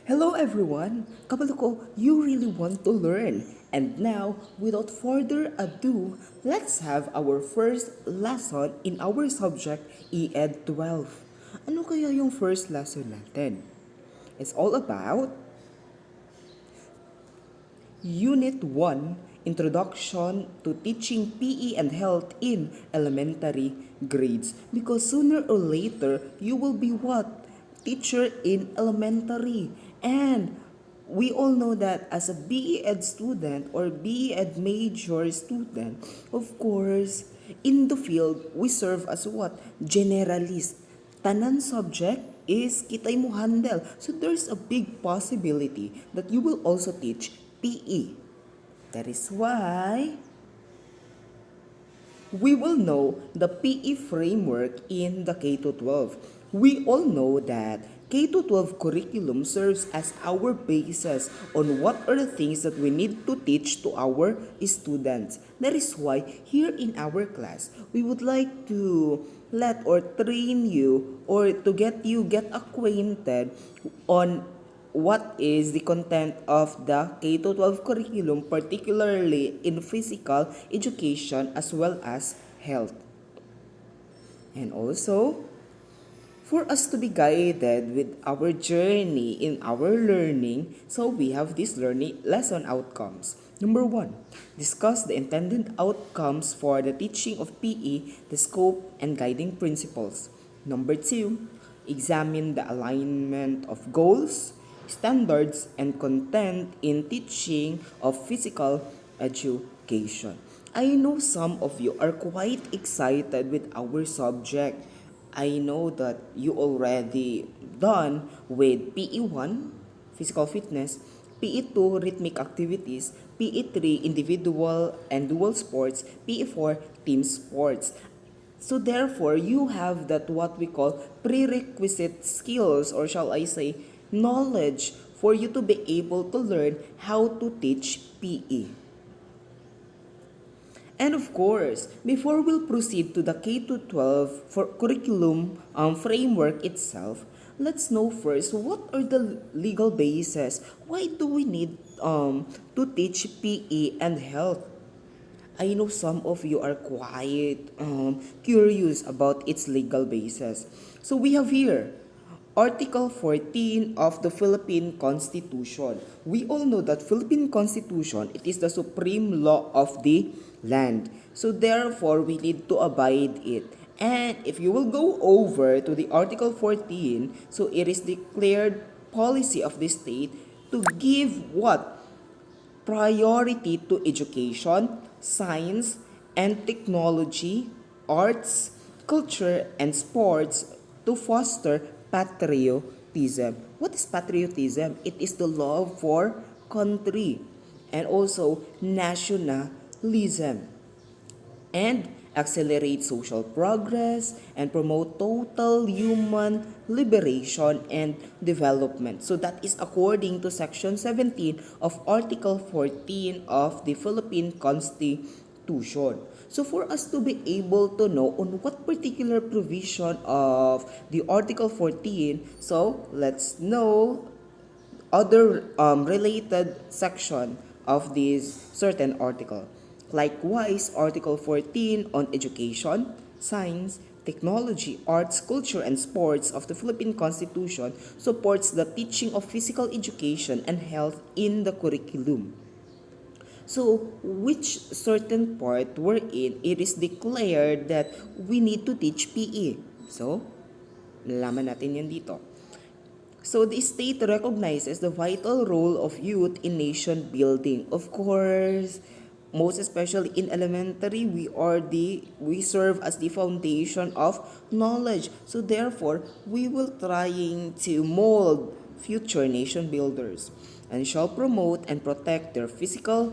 Hello everyone! Kabalo ko, you really want to learn. And now, without further ado, let's have our first lesson in our subject ED 12. Ano kaya yung first lesson natin? It's all about Unit 1, Introduction to Teaching PE and Health in Elementary Grades. Because sooner or later, you will be what? Teacher in elementary. And we all know that as a BE Ed student or BE Ed major student, of course, in the field, we serve as what? Generalist. Tanan subject is kitay mo handle. So there's a big possibility that you will also teach PE. That is why we will know the PE framework in the K-12. We all know that K-12 curriculum serves as our basis on what are the things that we need to teach to our students. That is why here in our class, we would like to let or train you or to get acquainted on what is the content of the K-12 curriculum, particularly in physical education as well as health. And also, for us to be guided with our journey in our learning, so we have these learning lesson outcomes. Number 1, discuss the intended outcomes for the teaching of PE, the scope and guiding principles. Number 2, examine the alignment of goals, standards, and content in teaching of physical education. I know some of you are quite excited with our subject. I know that you already done with PE1, physical fitness, PE2, rhythmic activities, PE3, individual and dual sports, PE4, team sports. So therefore, you have that what we call prerequisite skills, or shall I say, knowledge for you to be able to learn how to teach PE. And of course, before we'll proceed to the K-12 for curriculum framework itself, let's know first what are the legal bases. Why do we need to teach PE and health? I know some of you are quite curious about its legal basis. So we have here Article 14 of the Philippine Constitution. We all know that Philippine Constitution, it is the supreme law of the land. So therefore, we need to abide it. And if you will go over to the Article 14, so it is declared policy of the state to give what? Priority to education, science, and technology, arts, culture, and sports to foster patriotism. What is patriotism? It is the love for country and also nationalism, and accelerate social progress and promote total human liberation and development. So that is according to Section 17 of Article 14 of the Philippine Constitution. So for us to be able to know on what particular provision of the Article 14, so let's know other related section of this certain article. Likewise, Article 14 on education, science, technology, arts, culture, and sports of the Philippine Constitution supports the teaching of physical education and health in the curriculum. So, which certain part wherein it is declared that we need to teach PE. So, nalaman natin yan dito. So the state recognizes the vital role of youth in nation building. Of course, most especially in elementary, we serve as the foundation of knowledge. So therefore, we will trying to mold future nation builders and shall promote and protect their physical,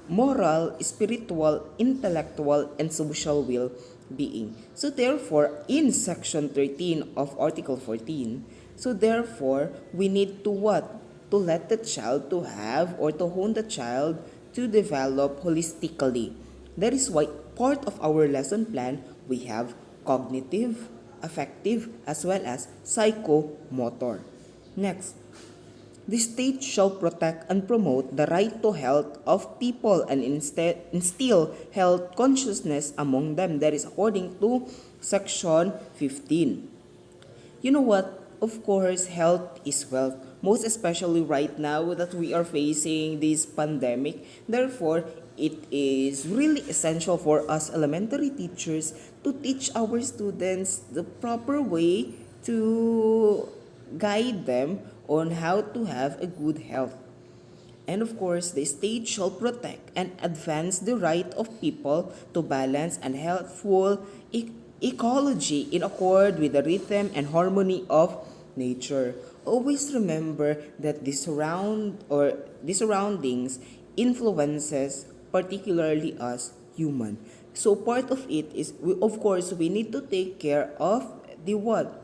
moral, spiritual, intellectual, and social well-being. So therefore, in section 13 of Article 14, so therefore, we need to what? To let the child to have or to hone the child to develop holistically. That is why part of our lesson plan, we have cognitive, affective, as well as psychomotor. Next, The state shall protect and promote the right to health of people and instill health consciousness among them. That is according to section 15. You know what? Of course, health is wealth. Most especially right now that we are facing this pandemic. Therefore, it is really essential for us elementary teachers to teach our students the proper way to guide them on how to have a good health. And of course, the state shall protect and advance the right of people to balance and healthful ecology in accord with the rhythm and harmony of nature. Always remember that the surroundings influences particularly us human. So part of it is, of course, we need to take care of the what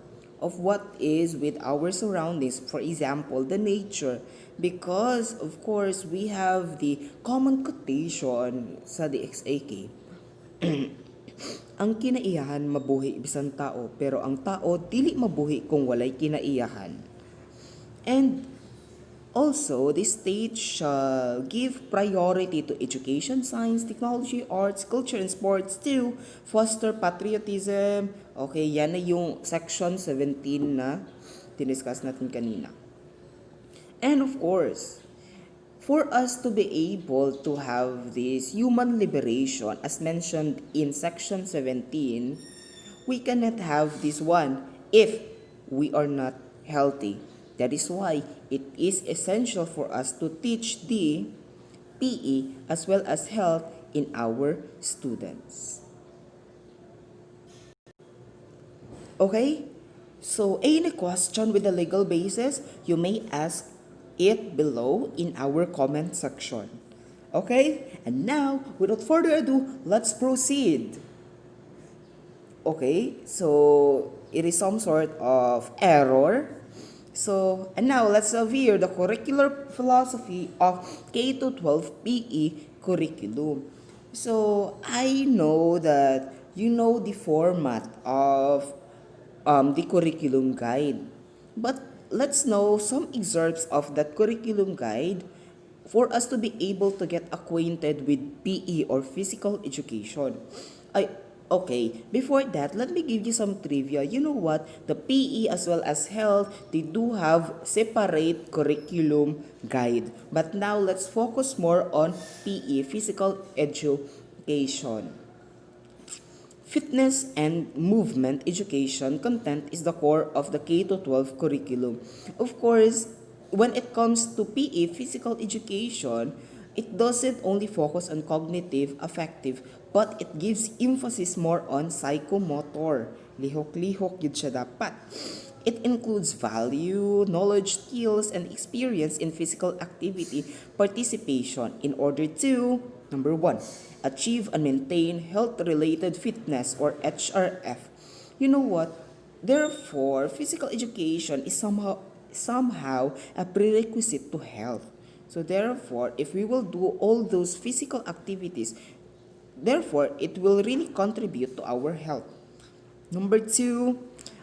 is with our surroundings, for example the nature, because of course we have the common quotation sa DXAK. Ang kinaiyahan mabuhi bisan tao, pero ang tao dili mabuhi kung walay kinaiyahan. And also, the state shall give priority to education, science, technology, arts, culture, and sports to foster patriotism. Okay, yan na yung section 17 na diniscuss natin kanina. And of course, for us to be able to have this human liberation, as mentioned in section 17, we cannot have this one if we are not healthy. That is why it is essential for us to teach the PE as well as health in our students. Okay? So, any question with a legal basis, you may ask it below in our comment section. Okay? And now, without further ado, let's proceed. Okay? So, it is some sort of error. So, and now let's review the curricular philosophy of K-12 PE curriculum. So, I know that you know the format of the curriculum guide. But let's know some excerpts of that curriculum guide for us to be able to get acquainted with PE or physical education. Okay, before that, let me give you some trivia. You know what? The PE as well as health, they do have separate curriculum guide. But now let's focus more on PE, physical education. Fitness and movement education content is the core of the K-12 curriculum. Of course, when it comes to PE, physical education, it doesn't only focus on cognitive, affective, but it gives emphasis more on psychomotor. Lihok-lihok yun siya dapat. It includes value, knowledge, skills, and experience in physical activity participation in order to, number 1, achieve and maintain health-related fitness or HRF. You know what? Therefore, physical education is somehow a prerequisite to health. So therefore, if we will do all those physical activities, therefore, it will really contribute to our health. Number 2,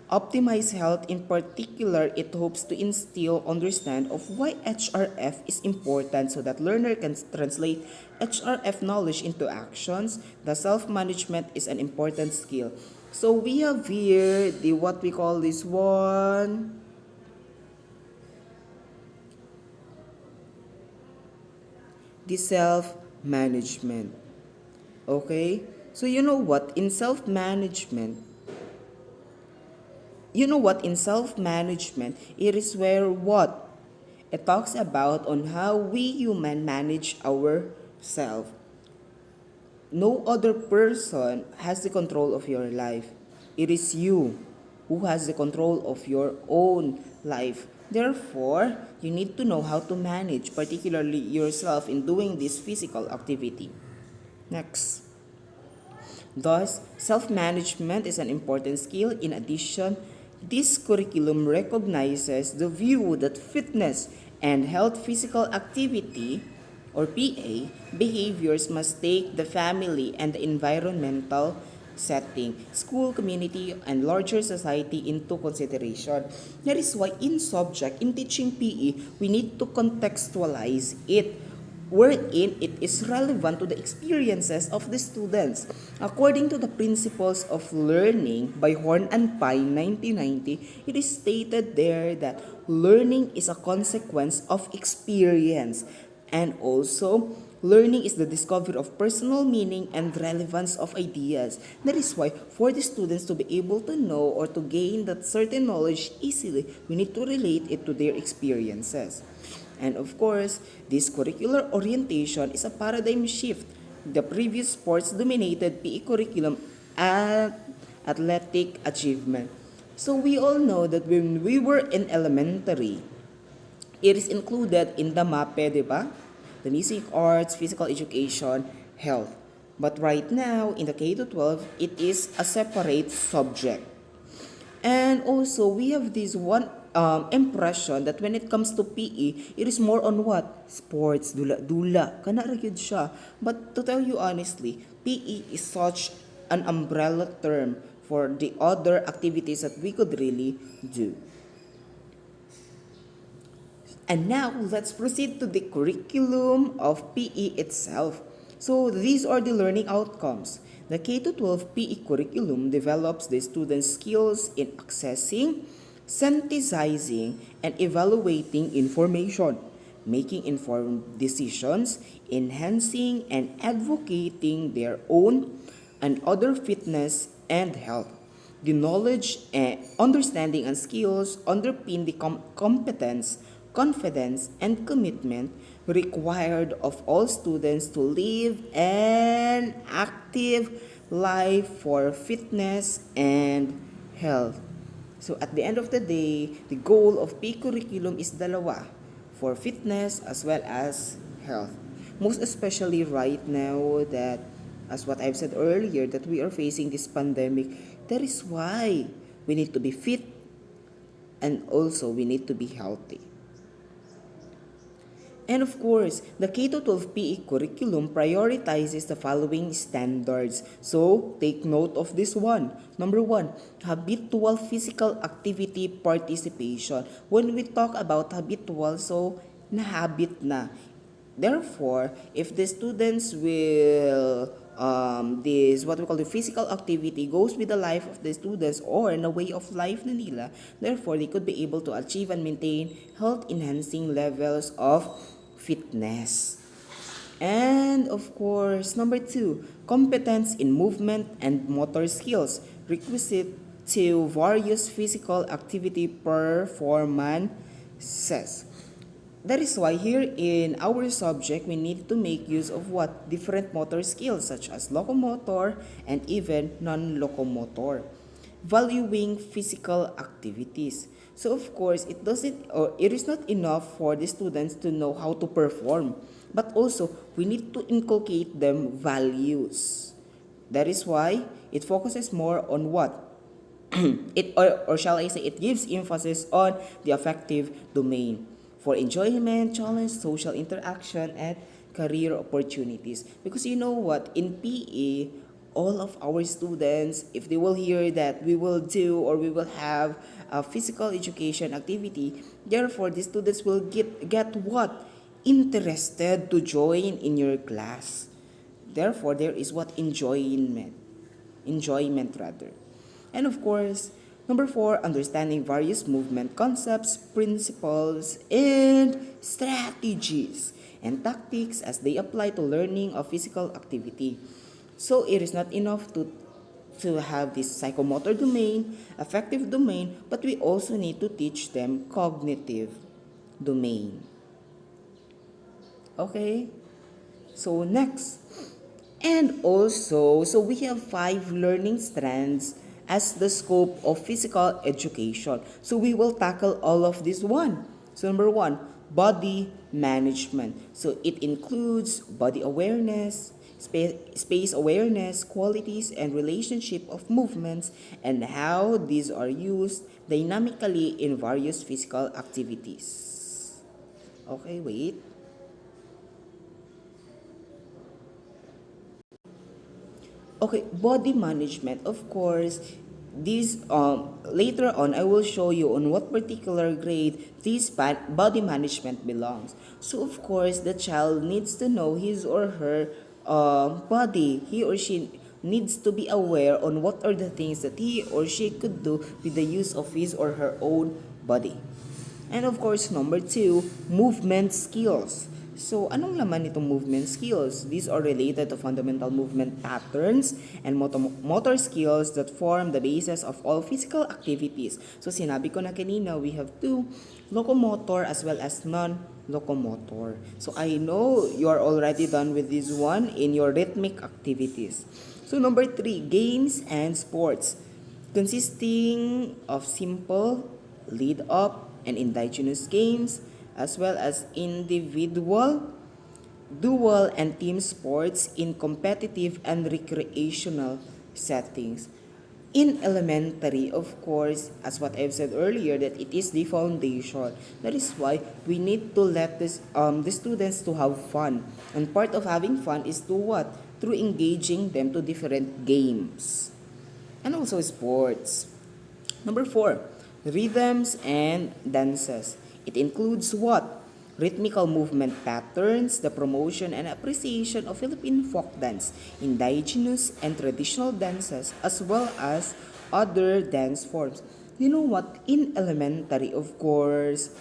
optimize health. In particular, it hopes to instill understand of why HRF is important so that learner can translate HRF knowledge into actions. The self-management is an important skill. So we have here the what we call this one. The self-management. Okay? So you know what? In self-management, it is where what? It talks about on how we human manage ourselves. No other person has the control of your life. It is you who has the control of your own life. Therefore, you need to know how to manage, particularly yourself, in doing this physical activity. Next. Thus, self-management is an important skill. In addition, this curriculum recognizes the view that fitness and health physical activity or PA behaviors must take the family and the environmental setting, school, community, and larger society into consideration. That is why in teaching PE, we need to contextualize it wherein it is relevant to the experiences of the students. According to the Principles of Learning by Horn and Pine 1990, it is stated there that learning is a consequence of experience, and also learning is the discovery of personal meaning and relevance of ideas. That is why for the students to be able to know or to gain that certain knowledge easily, we need to relate it to their experiences. And of course, this curricular orientation is a paradigm shift. The previous sports dominated PE curriculum and athletic achievement. So we all know that when we were in elementary, it is included in the MAPE, di ba? The music, arts, physical education, health. But right now, in the K to 12, it is a separate subject. And also, we have this one impression that when it comes to PE, it is more on what? Sports, dula-dula. Kana ra gyud siya. But to tell you honestly, PE is such an umbrella term for the other activities that we could really do. And now, let's proceed to the curriculum of PE itself. So, these are the learning outcomes. The K to 12 PE curriculum develops the students' skills in accessing, synthesizing, and evaluating information, making informed decisions, enhancing and advocating their own and other fitness and health. The knowledge, understanding, and skills underpin the competence, confidence, and commitment required of all students to live an active life for fitness and health. So at the end of the day, the goal of PE curriculum is dalawa, for fitness as well as health. Most especially right now that, as what I've said earlier, that we are facing this pandemic, that is why we need to be fit and also we need to be healthy. And of course, the K to 12 PE curriculum prioritizes the following standards. So, take note of this one. Number one, habitual physical activity participation. When we talk about habitual, so na-habit na. Therefore, if the students will this what we call the physical activity goes with the life of the students or in a way of life na nila, therefore they could be able to achieve and maintain health enhancing levels of fitness. And of course, number two, competence in movement and motor skills, requisite to various physical activity performances. That is why here in our subject, we need to make use of what? Different motor skills such as locomotor and even non-locomotor. Valuing physical activities. So of course, it doesn't or it is not enough for the students to know how to perform, but also we need to inculcate them values. That is why it focuses more on what? Or shall I say it gives emphasis on the affective domain for enjoyment, challenge, social interaction, and career opportunities. Because you know what, in PE, all of our students, if they will hear that we will do or we will have a physical education activity, therefore the students will get what? Interested to join in your class. Therefore, there is what? Enjoyment rather. And of course, number four, understanding various movement concepts, principles, and strategies and tactics as they apply to learning of physical activity. So it is not enough to have this psychomotor domain, affective domain, but we also need to teach them cognitive domain. Okay? So next, and also, so we have five learning strands as the scope of physical education. So we will tackle all of this one. So number one, body management. So it includes body awareness, space awareness, qualities and relationship of movements, and how these are used dynamically in various physical activities. Okay, wait. Okay, body management, of course. This later on I will show you on what particular grade this body management belongs. So of course the child needs to know his or her body. He or she needs to be aware on what are the things that he or she could do with the use of his or her own body. And of course, number two, movement skills. So, anong laman itong movement skills? These are related to fundamental movement patterns and motor skills that form the basis of all physical activities. So, sinabi ko na kanina, we have two, locomotor as well as non-locomotor. So, I know you are already done with this one in your rhythmic activities. So, number three, games and sports, consisting of simple, lead up, and indigenous games, as well as individual, dual, and team sports in competitive and recreational settings. In elementary, of course, as what I've said earlier, that it is the foundation. That is why we need to let the students to have fun. And part of having fun is to what? Through engaging them to different games. And also sports. Number four, rhythms and dances. It includes what? Rhythmical movement patterns, the promotion and appreciation of Philippine folk dance, indigenous and traditional dances, as well as other dance forms. You know what? In elementary, of course,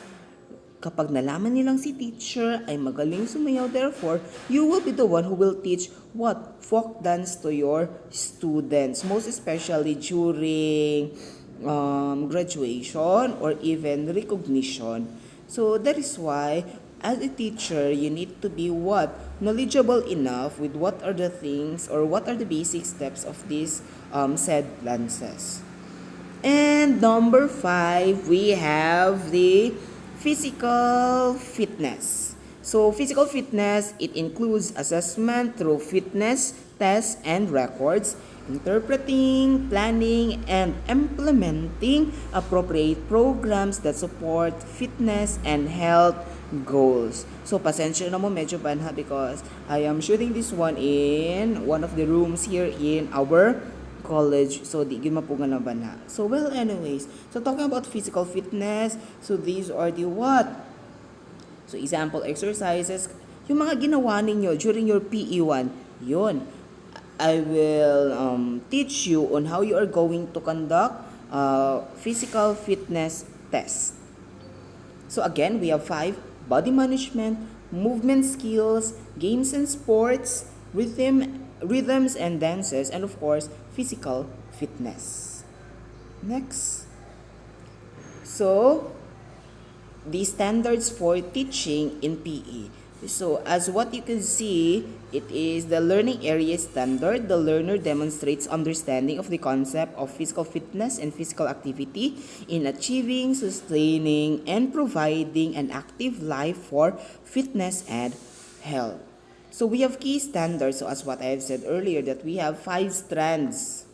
kapag nalaman nilang si teacher ay magaling sumayaw, therefore, you will be the one who will teach what? Folk dance to your students, most especially during graduation or even recognition. So that is why, as a teacher, you need to be what? Knowledgeable enough with what are the things or what are the basic steps of these said dances. And number five, we have the physical fitness. So physical fitness, it includes assessment through fitness tests and records, interpreting, planning, and implementing appropriate programs that support fitness and health goals. So pasensya na mo medyo banha because I am shooting this one in one of the rooms here in our college, so di gyud mapugan na banha. So well, anyways, so talking about physical fitness, so these are the what? So example exercises, yung mga ginawa ninyo during your PE1, yun. I will teach you on how you are going to conduct physical fitness test. So again, we have five: body management, movement skills, games and sports, rhythms and dances, and of course, physical fitness. Next. So, the standards for teaching in PE. So, as what you can see, it is the learning area standard. The learner demonstrates understanding of the concept of physical fitness and physical activity in achieving, sustaining, and providing an active life for fitness and health. So we have key standards. So as what I have said earlier, that we have five strands.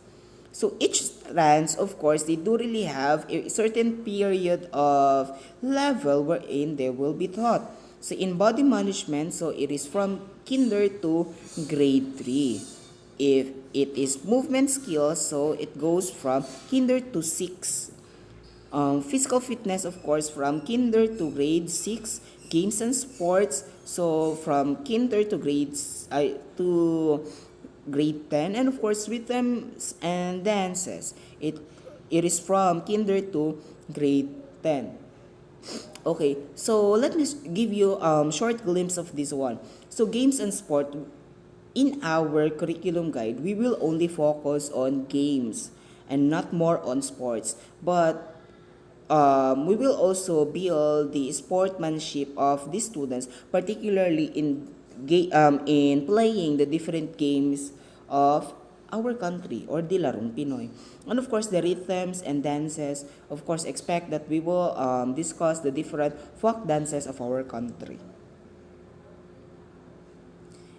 So each strands, of course, they do really have a certain period of level wherein they will be taught. So in body management, so it is from kinder to grade 3. If it is movement skills, so it goes from kinder to 6. Physical fitness, of course, from kinder to grade 6. Games and sports, so from kinder to grade 10. And of course, rhythms and dances, it is from kinder to grade 10. Okay, so let me give you short glimpse of this one. So games and sport, in our curriculum guide, we will only focus on games and not more on sports. But we will also build the sportsmanship of the students, particularly in playing the different games of our country or the Larong Pinoy. And of course, the rhythms and dances, of course, expect that we will discuss the different folk dances of our country.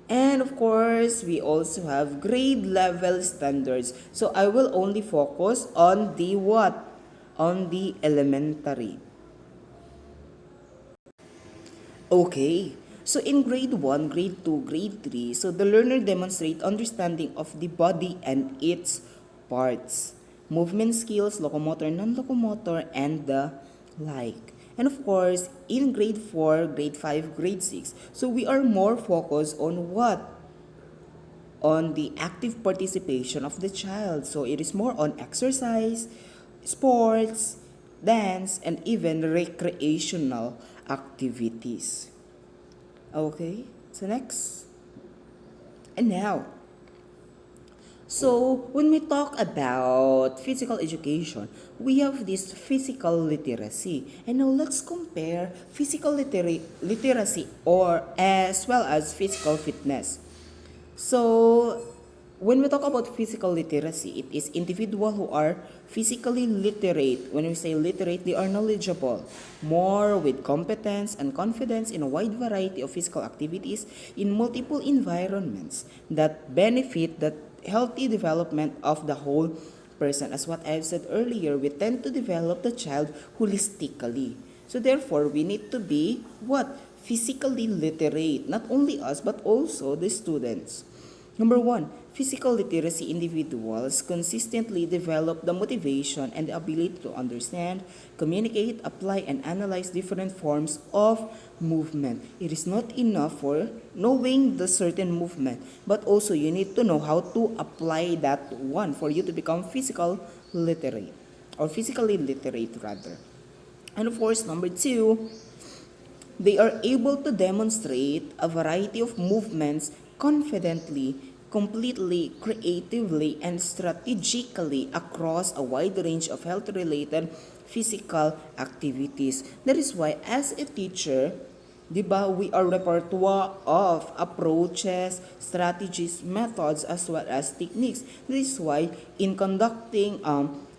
And of course, we also have grade level standards. So I will only focus on the what? On the elementary. Okay, So in grade 1, grade 2, grade 3, so the learner demonstrate understanding of the body and its parts, movement skills, locomotor, non-locomotor, and the like. And of course, in grade 4, grade 5, grade 6, so we are more focused on what? On the active participation of the child. So it is more on exercise, sports, dance, and even recreational activities. Okay, so next. And now, so when we talk about physical education, we have this physical literacy. And now let's compare physical literacy or as well as physical fitness. So, when we talk about physical literacy, it is individuals who are physically literate. When we say literate, they are knowledgeable, more with competence and confidence in a wide variety of physical activities in multiple environments that benefit the healthy development of the whole person. As what I've said earlier, we tend to develop the child holistically. So therefore, we need to be what? Physically literate. Not only us, but also the students. Number 1, physical literacy individuals consistently develop the motivation and the ability to understand, communicate, apply, and analyze different forms of movement. It is not enough for knowing the certain movement, but also you need to know how to apply that one for you to become physical literate or physically literate rather. And of course, number 2, they are able to demonstrate a variety of movements confidently, completely, creatively, and strategically across a wide range of health-related physical activities. That is why, as a teacher, di ba, we are repertoire of approaches, strategies, methods, as well as techniques. This is why, in conducting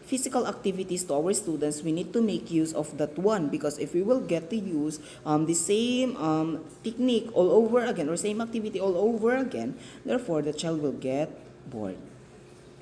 physical activities to our students, we need to make use of that one, because if we will get to use the same technique all over again or same activity all over again, therefore the child will get bored.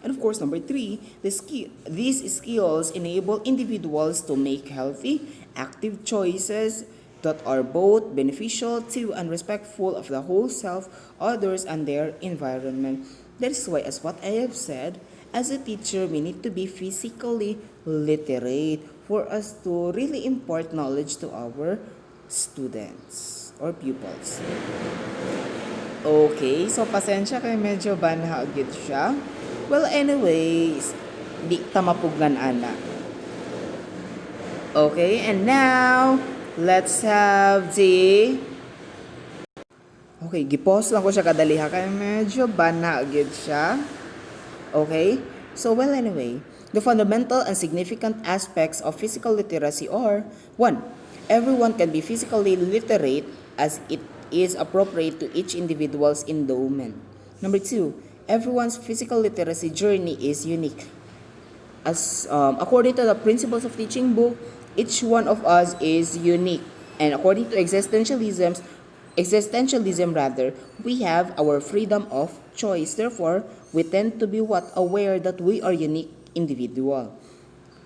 And of course, number 3, these skills enable individuals to make healthy, active choices that are both beneficial to and respectful of the whole self, others, and their environment. That is why, as what I have said, as a teacher, we need to be physically literate for us to really impart knowledge to our students or pupils. Okay, so pasensya kay medyo banhagit siya. Well, anyways, di tamapugnan ana. Okay, and now, let's have the... Okay, gipos lang ko siya kadaliha kay medyo banhagit siya. Okay? So, well, anyway, the fundamental and significant aspects of physical literacy are 1. Everyone can be physically literate as it is appropriate to each individual's endowment. Number 2. Everyone's physical literacy journey is unique. As according to the principles of teaching book, each one of us is unique. And according to existentialism rather, we have our freedom of choice. Therefore, we tend to be what? Aware that we are unique individual.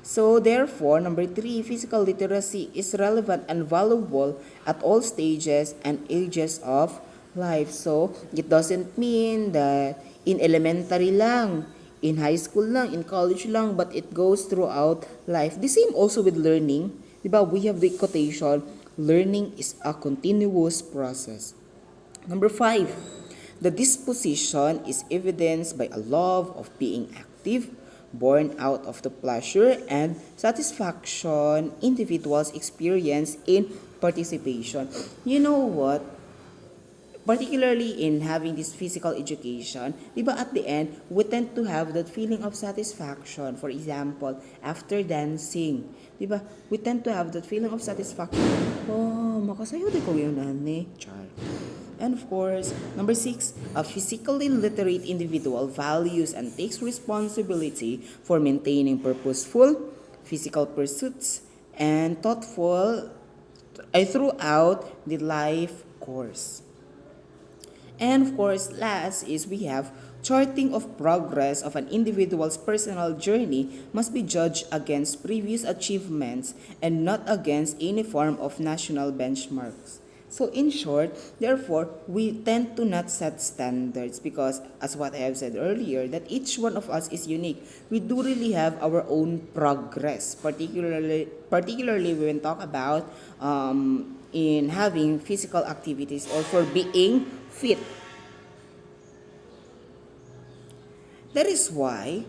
So therefore, number 3, physical literacy is relevant and valuable at all stages and ages of life. So it doesn't mean that in elementary lang, in high school lang, in college lang, but it goes throughout life. The same also with learning. Diba? We have the quotation, learning is a continuous process. Number 5, the disposition is evidenced by a love of being active, born out of the pleasure and satisfaction individuals experience in participation. You know what? Particularly in having this physical education, di ba at the end, we tend to have that feeling of satisfaction. For example, after dancing, di ba, we tend to have that feeling of satisfaction. Oh, makasayo di ko yun, nani. Char. And of course, number 6, a physically literate individual values and takes responsibility for maintaining purposeful physical pursuits and thoughtful throughout the life course. And of course, last is we have charting of progress of an individual's personal journey must be judged against previous achievements and not against any form of national benchmarks. So in short, therefore, we tend to not set standards because, as what I have said earlier, that each one of us is unique. We do really have our own progress, particularly when we talk about in having physical activities or for being fit. That is why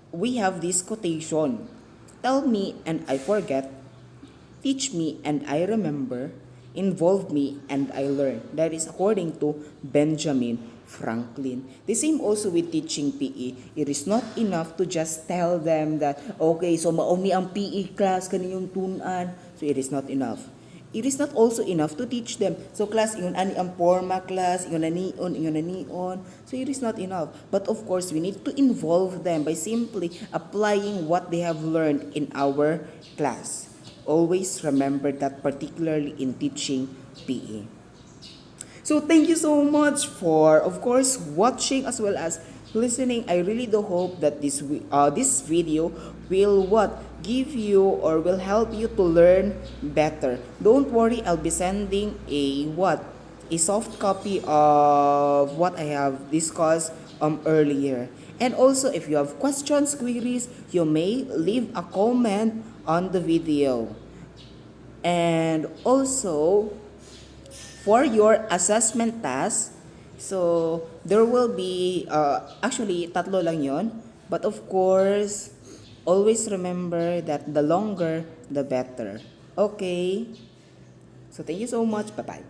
we have this quotation: "Tell me and I forget, teach me and I remember, involve me and I learn." That is according to Benjamin Franklin. The same also with teaching PE. It is not enough to just tell them that, okay, so maumi ang PE class, kaniyong tunan. So it is not enough. It is not also enough to teach them. So class, ingon ani ang forma class, ingon na nion. So it is not enough. But of course, we need to involve them by simply applying what they have learned in our class. Always remember that, particularly in teaching PE. So thank you so much for, of course, watching as well as listening. I really do hope that this video will give you or will help you to learn better. Don't worry, I'll be sending a soft copy of what I have discussed earlier. And also, if you have questions, queries, you may leave a comment on the video. And also, for your assessment task, so there will be, actually, tatlo lang yon. But of course, always remember that the longer, the better. Okay? So thank you so much. Bye-bye.